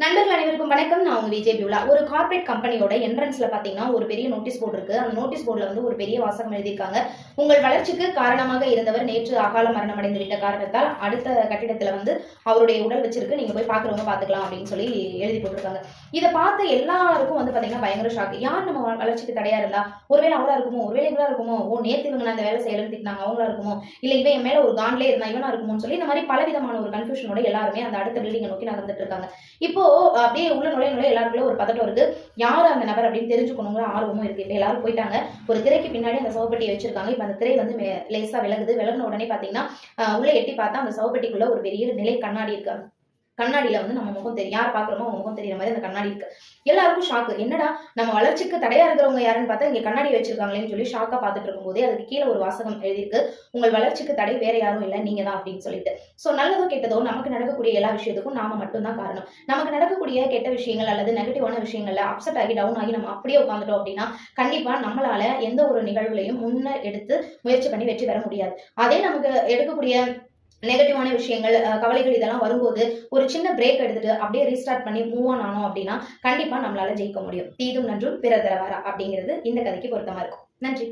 நண்பர்கள் அனைவருக்கும் வணக்கம். நான் உங்க விஜய் பியூலா. ஒரு கார்ப்பரேட் கம்பெனியோட என்ட்ரன்ஸ்ல பாத்தீங்கன்னா ஒரு பெரிய நோட்டீஸ் போர்டு இருக்கு. அந்த நோட்டீஸ் போர்டுல வந்து ஒரு பெரிய வாசகம் எழுதியிருக்காங்க. உங்கள் வளர்ச்சிக்கு காரணமாக இருந்தவர் நேற்று அகால மரணம் அடைந்து விட்ட காரணத்தால் அடுத்த கட்டிடத்துல வந்து அவருடைய உடல் வச்சிருக்கு, நீங்க போய் பாக்குறவங்க பாத்துக்கலாம் அப்படின்னு சொல்லி எழுதி போட்டிருக்காங்க. இதை பார்த்த எல்லாருக்கும் வந்து பாத்தீங்கன்னா பயங்கர ஷாக். யார் நம்ம வளர்ச்சிக்கு தடையா இருந்தா? ஒருவேளை அவரா இருக்குமோ, ஒருவேளை இவரா இருக்குமோ, நேத்து இவங்க நான் இந்த வேலை செய்யலன்னு திட்டினாங்க அவங்களா இருக்குமோ, இல்ல இவன் என் மேல ஒரு காண்ட்லே இருந்தா இவனா இருக்குமோன்னு சொல்லி இந்த மாதிரி பலவிதமான ஒரு கன்ஃபியூஷனோட எல்லாருமே அந்த அடுத்த பில்டிங்கை நோக்கி நகர்ந்துட்டு இருக்காங்க. இப்போ அப்படியே உள்ள நுழைய எல்லாருக்குள்ள ஒரு பதட்டம் இருக்கு. யாரு அந்த நபர் அப்படின்னு தெரிஞ்சுக்கணுங்கிற ஆர்வமும் இருக்கு. இப்ப எல்லாரும் போயிட்டாங்க. ஒரு திரைக்கு பின்னாடி அந்த சவப்பெட்டியை வச்சிருக்காங்க. இப்ப அந்த திரை வந்து லேசா விலகுன உடனே பாத்தீங்கன்னா உள்ள எட்டி பார்த்தா அந்த சவப்பெட்டிக்குள்ள ஒரு பெரிய நிலை கண்ணாடி இருக்கு. கண்ணாடியில வந்து நம்ம முகம் தெரியும், யார் பாக்குறோமோ அவங்க முகம் தெரியுற மாதிரி அந்த கண்ணாடி இருக்கு. எல்லாருக்கும் ஷாக்கு. என்னடா நம்ம வளர்ச்சிக்கு தடையா இருக்கிறவங்க யாருன்னு பார்த்தா இங்க கண்ணாடி வச்சிருக்காங்களேன்னு சொல்லி ஷாக்கா பார்த்துட்டு இருக்கும் போதே அதுக்கு கீழே ஒரு வாசகம் எழுதியிருக்கு, உங்கள் வளர்ச்சிக்கு தடை வேற யாரும் இல்லை, நீங்க தான் அப்படின்னு சொல்லிட்டு. சோ நல்லதோ கெட்டதோ நமக்கு நடக்கக்கூடிய எல்லா விஷயத்துக்கும் நாம மட்டும்தான் காரணம். நமக்கு நடக்கக்கூடிய கெட்ட விஷயங்கள் அல்லது நெகட்டிவான விஷயங்கள்ல அப்செட் ஆகி டவுன் ஆகி நம்ம அப்படியே உட்காந்துட்டோம் அப்படின்னா கண்டிப்பா நம்மளால எந்த ஒரு நிகழ்வுலையும் முன்ன எடுத்து முயற்சி பண்ணி வெற்றி பெற முடியாது. அதே நமக்கு எடுக்கக்கூடிய நெகட்டிவான விஷயங்கள், கவலைகள் இதெல்லாம் வரும்போது ஒரு சின்ன பிரேக் எடுத்துட்டு அப்படியே ரீஸ்டார்ட் பண்ணி மூவ் ஆன் ஆனோம் அப்படின்னா கண்டிப்பா நம்மளால ஜெயிக்க முடியும். தீதும் நன்றும் பிறர் தரவாரா அப்படிங்கிறது இந்த கதைக்கு பொருத்தமா இருக்கும். நன்றி.